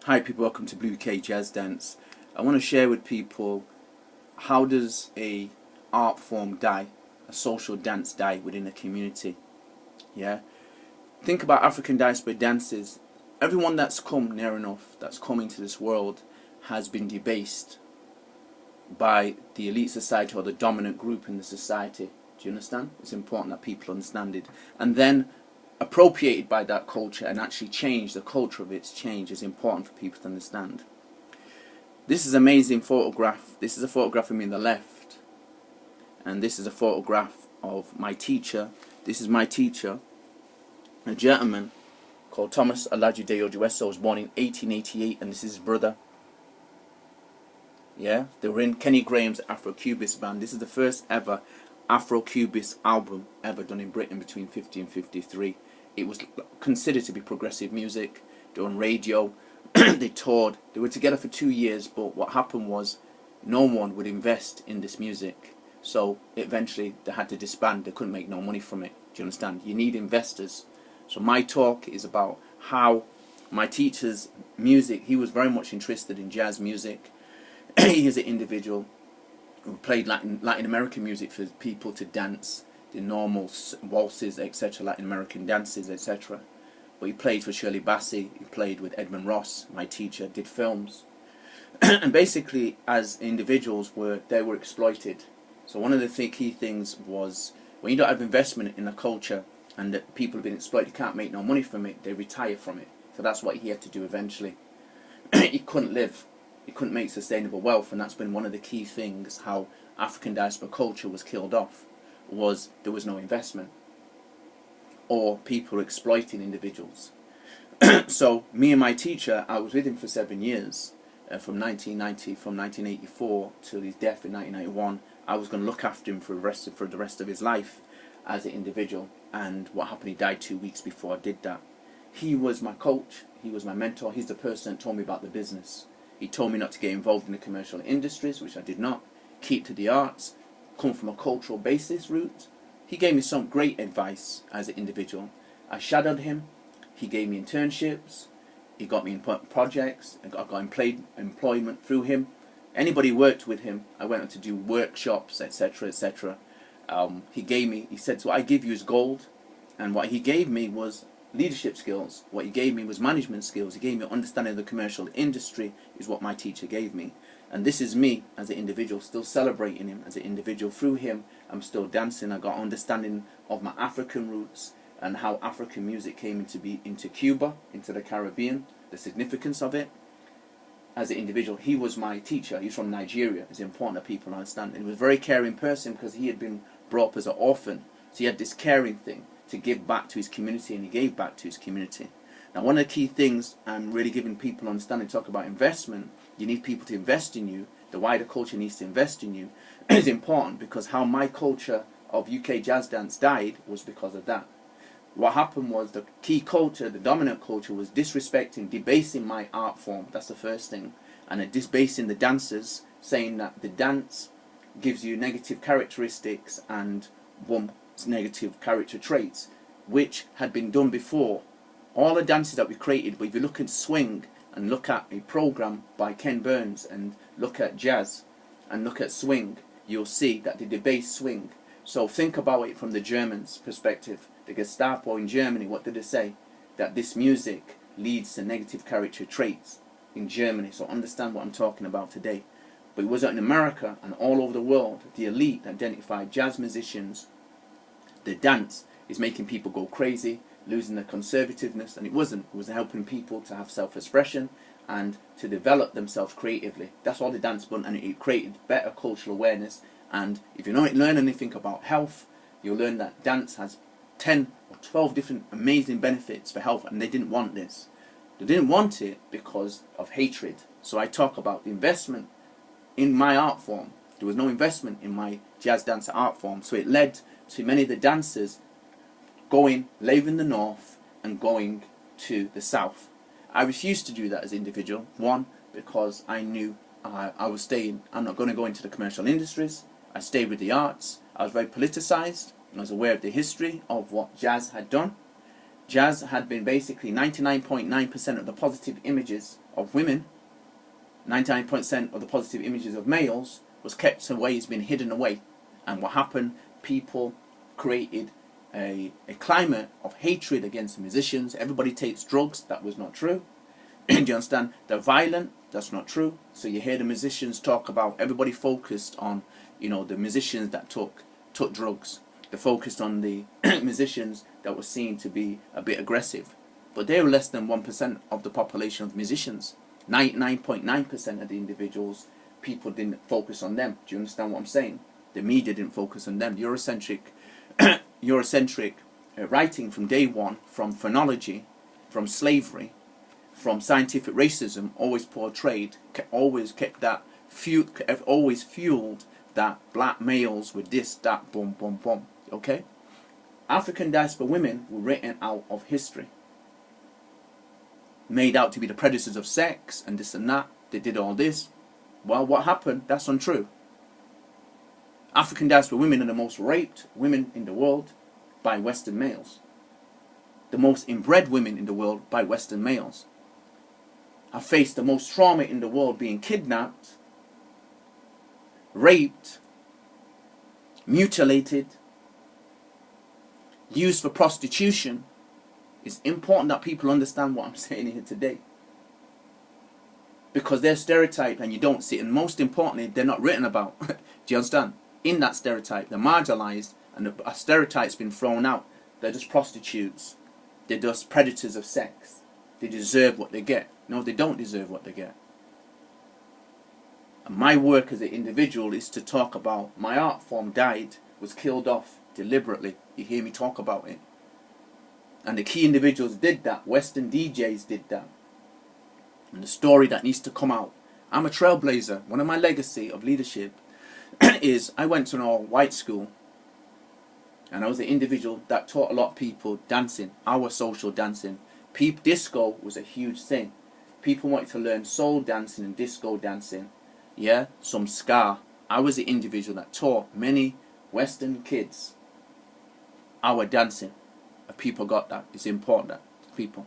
Hi people, welcome to Blue K Jazz Dance. I want to share with people, how does a art form die, a social dance die within a community? Yeah, think about African diaspora dances. Everyone that's come near enough, that's come into this world, has been debased by the elite society or the dominant group in the society. Do you understand? It's important that people understand it. And then appropriated by that culture and actually change the culture of its change is important for people to understand. This is an amazing photograph. This is a photograph of me on the left, and this is a photograph of my teacher. This is my teacher, a gentleman called Thomas Olajude Ojueso, was born in 1888, and this is his brother. Yeah, they were in Kenny Graham's Afro-Cubist band. This is the first ever Afro-Cubist album ever done in Britain between 50 and 53. It was considered to be progressive music. They were on radio. They toured. They were together for 2 years, but what happened was no one would invest in this music. So eventually they had to disband. They couldn't make no money from it. Do you understand? You need investors. So my talk is about how my teacher's music, he was very much interested in jazz music. He is an individual who played Latin American music for people to dance, the normal waltzes, etc., Latin American dances, etc. But he played for Shirley Bassey, he played with Edmund Ross, my teacher, did films. And basically, as individuals, they were exploited. So one of the key things was, when you don't have investment in a culture and that people have been exploited, you can't make no money from it, they retire from it. So that's what he had to do eventually. He couldn't live. He couldn't make sustainable wealth, and that's been one of the key things how African diaspora culture was killed off, was there was no investment or people exploiting individuals. So me and my teacher, I was with him for 7 years, from 1984 till his death in 1991. I was going to look after him for the rest of his life as an individual, and what happened, he died 2 weeks before I did that. He was my coach, he was my mentor, he's the person that told me about the business. He told me not to get involved in the commercial industries, which I did not. Keep to the arts, come from a cultural basis route. He gave me some great advice as an individual. I shadowed him. He gave me internships. He got me in projects. I got employment through him. Anybody who worked with him, I went on to do workshops, etc., etc. He said, so I give you is gold. And what he gave me was leadership skills. What he gave me was management skills. He gave me understanding of the commercial industry, is what my teacher gave me. And this is me as an individual, still celebrating him as an individual. Through him, I'm still dancing. I got understanding of my African roots and how African music came into Cuba, into the Caribbean, the significance of it. As an individual, he was my teacher. He's from Nigeria. It's important that people understand. And he was a very caring person because he had been brought up as an orphan. So he had this caring thing to give back to his community, and he gave back to his community. Now, one of the key things I'm really giving people understanding, talk about investment, you need people to invest in you, the wider culture needs to invest in you, is important, because how my culture of UK jazz dance died was because of that. What happened was the key culture, the dominant culture, was disrespecting, debasing my art form. That's the first thing. And debasing the dancers, saying that the dance gives you negative characteristics and negative character traits, which had been done before. All the dances that we created, but if you look at swing and look at a program by Ken Burns and look at jazz and look at swing, you'll see that they debase swing. So think about it from the Germans' perspective. The Gestapo in Germany, what did they say? That this music leads to negative character traits in Germany. So understand what I'm talking about today. But it was in America and all over the world, the elite identified jazz musicians. The dance is making people go crazy, losing their conservativeness, and it wasn't. It was helping people to have self-expression and to develop themselves creatively. That's all the dance done, and it created better cultural awareness. And if you don't learn anything about health, you'll learn that dance has 10 or 12 different amazing benefits for health, and they didn't want this. They didn't want it because of hatred. So I talk about the investment in my art form. There was no investment in my jazz dance art form, so it led to many of the dancers leaving the north and going to the south. I refused to do that as an individual. One, because I knew I was staying. I'm not going to go into the commercial industries. I stayed with the arts. I was very politicized, and I was aware of the history of what jazz had done. Jazz had been basically 99.9% of the positive images of women, 99% of the positive images of males was kept away, has been hidden away. And what happened? People created a climate of hatred against musicians. Everybody takes drugs. That was not true. Do you understand? They're violent. That's not true. So you hear the musicians talk about, everybody focused on, you know, the musicians that took drugs. They focused on the musicians that were seen to be a bit aggressive. But they were less than 1% of the population of musicians. 99.9% of the individuals, people didn't focus on them. Do you understand what I'm saying? The media didn't focus on them. Eurocentric writing from day one, from phonology, from slavery, from scientific racism, always portrayed, always fueled that black males were this, that, boom, boom, boom. Okay? African diaspora women were written out of history. Made out to be the predators of sex and this and that. They did all this. Well, what happened? That's untrue. African diaspora women are the most raped women in the world by Western males. The most inbred women in the world by Western males. Have faced the most trauma in the world, being kidnapped, raped, mutilated, used for prostitution. It's important that people understand what I'm saying here today. Because they're stereotyped and you don't see it. And most importantly, they're not written about. Do you understand? In that stereotype, they're marginalized and a stereotype's been thrown out. They're just prostitutes. They're just predators of sex. They deserve what they get. No, they don't deserve what they get. And my work as an individual is to talk about my art form died, was killed off deliberately. You hear me talk about it. And the key individuals did that. Western DJs did that. And the story that needs to come out. I'm a trailblazer. One of my legacy of leadership is I went to an all-white school. And I was an individual that taught a lot of people dancing, our social dancing. Disco was a huge thing. People wanted to learn soul dancing and disco dancing. Yeah, some ska. I was the individual that taught many Western kids our dancing. People got that. It's important that people.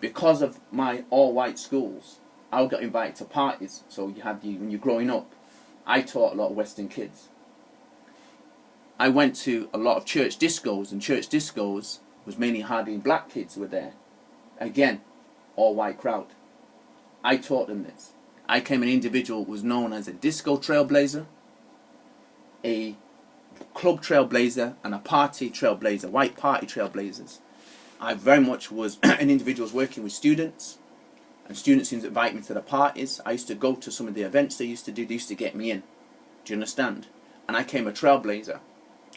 Because of my all-white schools, I got invited to parties. So when you're growing up, I taught a lot of Western kids. I went to a lot of church discos, and church discos was mainly hardly black kids were there. Again, all-white crowd. I taught them this. I became an individual who was known as a disco trailblazer, a club trailblazer, and a party trailblazer, white party trailblazers. I very much was an individual who was working with students, and students used to invite me to the parties. I used to go to some of the events they used to do. They used to get me in. Do you understand? And I became a trailblazer.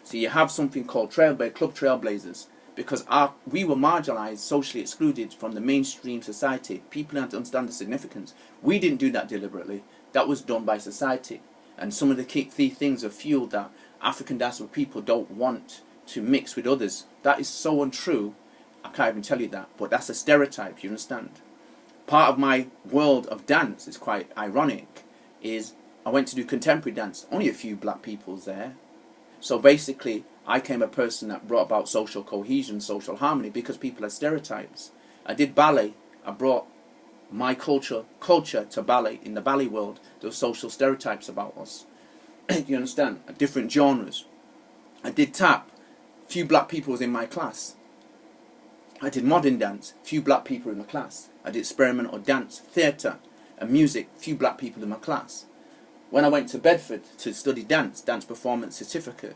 So you have something called club trailblazers, because we were marginalized, socially excluded from the mainstream society. People had to understand the significance. We didn't do that deliberately. That was done by society. And some of the key things have fueled that. African diaspora people don't want to mix with others. That is so untrue. I can't even tell you that. But that's a stereotype, you understand? Part of my world of dance is quite ironic. Is I went to do contemporary dance. Only a few black people's there. So basically, I became a person that brought about social cohesion, social harmony, because people had stereotypes. I did ballet. I brought my culture to ballet. In the ballet world, there were social stereotypes about us. You understand? Different genres. I did tap. Few black people was in my class. I did modern dance. Few black people in my class. I did experimental dance, theatre, and music. Few black people in my class. When I went to Bedford to study dance performance certificate,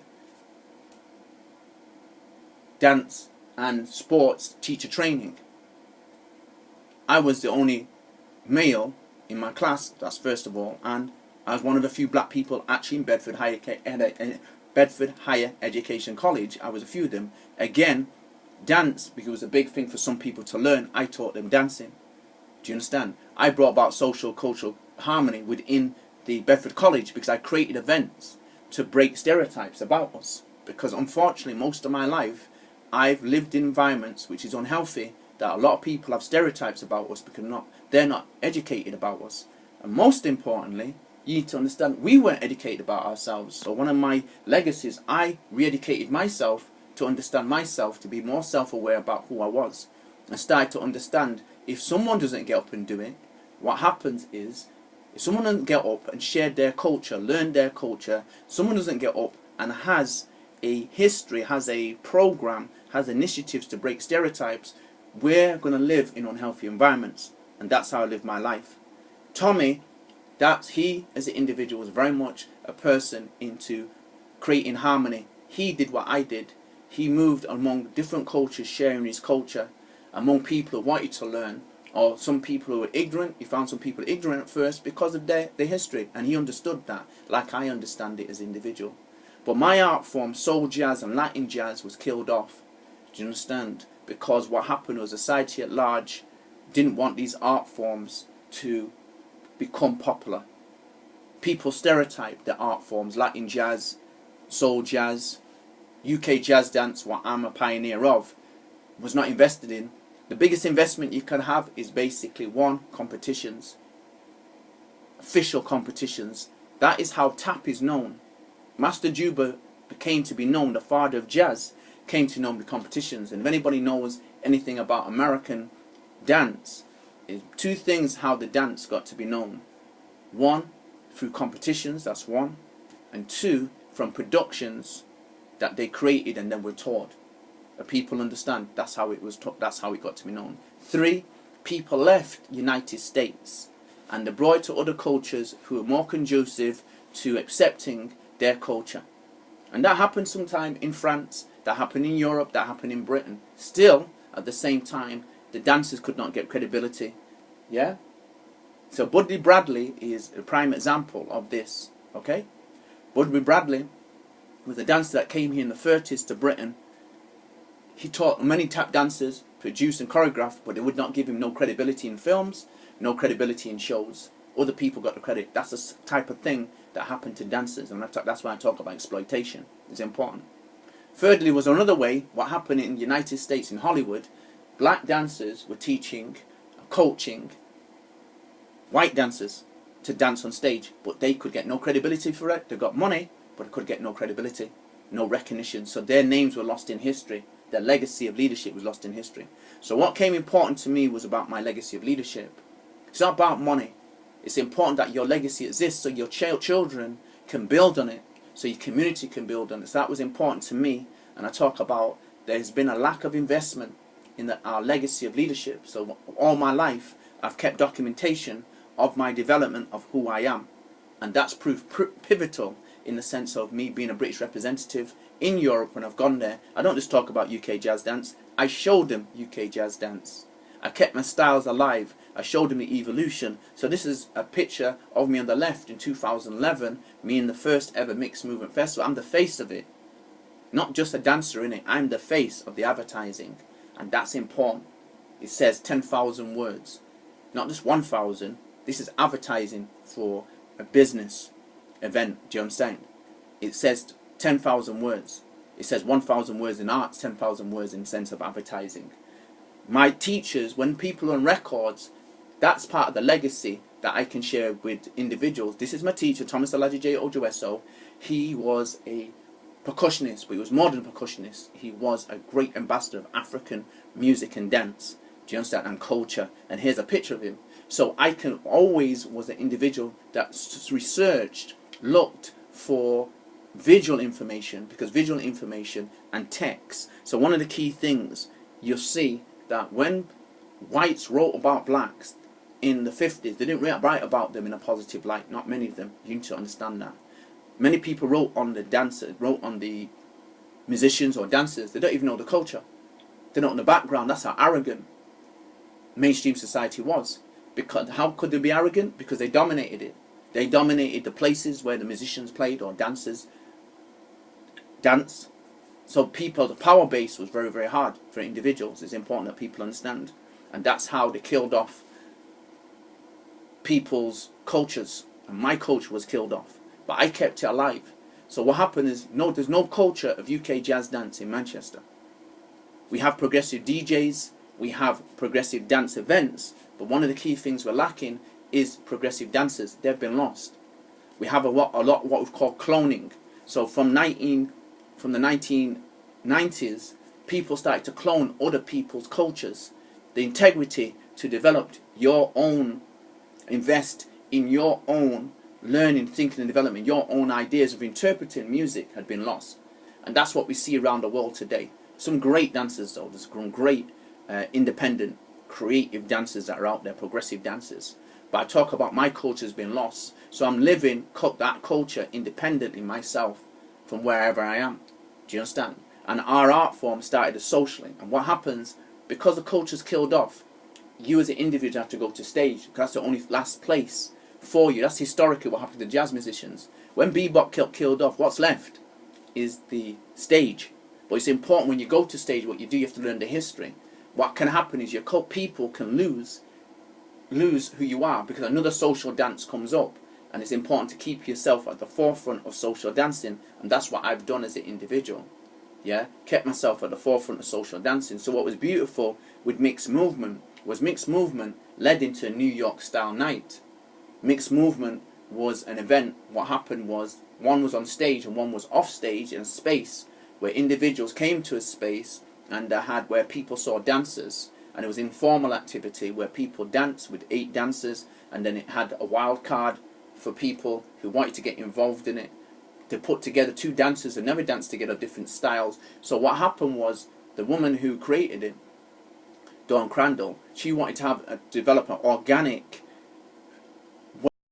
dance and sports teacher training, I was the only male in my class, that's first of all, and I was one of the few black people actually in Bedford Higher Education College. I was a few of them. Again, dance, because it was a big thing for some people to learn, I taught them dancing. Do you understand? I brought about social, cultural harmony within the Bedford College because I created events to break stereotypes about us. Because unfortunately, most of my life, I've lived in environments which is unhealthy, that a lot of people have stereotypes about us because they're not educated about us. And most importantly, you need to understand we weren't educated about ourselves. So one of my legacies, I re-educated myself to understand myself, to be more self-aware about who I was. And started to understand if someone doesn't get up and do it, what happens is, if someone doesn't get up and share their culture, learn their culture, someone doesn't get up and has a history, has a program, has initiatives to break stereotypes, we're going to live in unhealthy environments. And that's how I live my life. Tommy, he as an individual was very much a person into creating harmony. He did what I did. He moved among different cultures, sharing his culture among people who wanted to learn, or some people who were ignorant. He found some people ignorant at first because of their history, and he understood that like I understand it as an individual. But my art form, soul jazz and Latin jazz, was killed off. Do you understand? Because what happened was society at large didn't want these art forms to become popular. People stereotype the art forms, Latin jazz, soul jazz, UK jazz dance, what I'm a pioneer of, was not invested in. The biggest investment you can have is basically one, competitions, official competitions. That is how tap is known. Master Juba came to be known, the father of jazz, came to know the competitions. And if anybody knows anything about American dance, is two things how the dance got to be known. One, through competitions, that's one. And two, from productions that they created and then were taught. People understand that's how it was taught, that's how it got to be known. Three, people left United States and they brought to other cultures who were more conducive to accepting their culture. And that happened sometime in France, that happened in Europe, that happened in Britain. Still, at the same time, the dancers could not get credibility. Yeah? So Budley Bradley is a prime example of this. Okay? Budley Bradley was a dancer that came here in the 30s to Britain. He taught many tap dancers, produced and choreographed, but they would not give him no credibility in films, no credibility in shows. Other people got the credit. That's the type of thing that happened to dancers, and that's why I talk about exploitation. It's important. Thirdly, was another way, what happened in the United States, in Hollywood, black dancers were teaching, coaching white dancers to dance on stage, but they could get no credibility for it. They got money, but they could get no credibility, no recognition. So their names were lost in history. Their legacy of leadership was lost in history. So what came important to me was about my legacy of leadership. It's not about money. It's important that your legacy exists so your children can build on it, so your community can build on it. So that was important to me. And I talk about there's been a lack of investment in our legacy of leadership. So all my life I've kept documentation of my development of who I am. And that's proved pivotal in the sense of me being a British representative in Europe when I've gone there. I don't just talk about UK jazz dance. I showed them UK jazz dance. I kept my styles alive. I showed them the evolution. So this is a picture of me on the left in 2011, me in the first ever Mixed Movement Festival. I'm the face of it. Not just a dancer in it. I'm the face of the advertising. And that's important. It says 10,000 words. Not just 1,000. This is advertising for a business event. Do you understand? It says 10,000 words. It says 1,000 words in arts, 10,000 words in the sense of advertising. My teachers, when people on records, that's part of the legacy that I can share with individuals. This is my teacher, Thomas Alaji J. Ojoeso. He was a percussionist, but he was more than a percussionist. He was a great ambassador of African music and dance. Do you understand? And culture. And here's a picture of him. So I can always was an individual that researched, looked for visual information, because visual information and text. So one of the key things you'll see that when whites wrote about blacks in the 50s, they didn't write about them in a positive light. Not many of them. You need to understand that. Many people wrote on the dancers, wrote on the musicians or dancers. They don't even know the culture. They don't know the background. That's how arrogant mainstream society was. Because how could they be arrogant? Because they dominated it. They dominated the places where the musicians played or dancers dance. So people, the power base was very, very hard for individuals. It's important that people understand. And that's how they killed off people's cultures. And my culture was killed off. But I kept it alive. So what happened is, no, there's no culture of UK jazz dance in Manchester. We have progressive DJs. We have progressive dance events. But one of the key things we're lacking is progressive dancers. They've been lost. We have a lot what we've called cloning. So from the 1990s, people started to clone other people's cultures. The integrity to develop your own invest in your own learning, thinking and development, your own ideas of interpreting music had been lost. And that's what we see around the world today. Some great dancers though, there's some great independent, creative dancers that are out there, progressive dancers. But I talk about my culture's been lost. So I'm living that culture independently myself from wherever I am. Do you understand? And our art form started as socially. And what happens, because the culture's killed off, you as an individual have to go to stage, because that's the only last place for you. That's historically what happened to jazz musicians. When bebop killed off, what's left is the stage. But it's important when you go to stage, what you do, you have to learn the history. What can happen is your people can lose who you are, because another social dance comes up. And it's important to keep yourself at the forefront of social dancing, and that's what I've done as an individual. Yeah, kept myself at the forefront of social dancing. So what was beautiful with mixed movement was mixed movement led into a New York style night. Mixed movement was an event. What happened was one was on stage and one was off stage in a space where individuals came to a space and had where people saw dancers, and it was informal activity where people danced with 8 dancers, and then it had a wild card for people who wanted to get involved in it, to put together 2 dancers who never danced together, different styles. So what happened was the woman who created it, Dawn Crandall, she wanted to develop an organic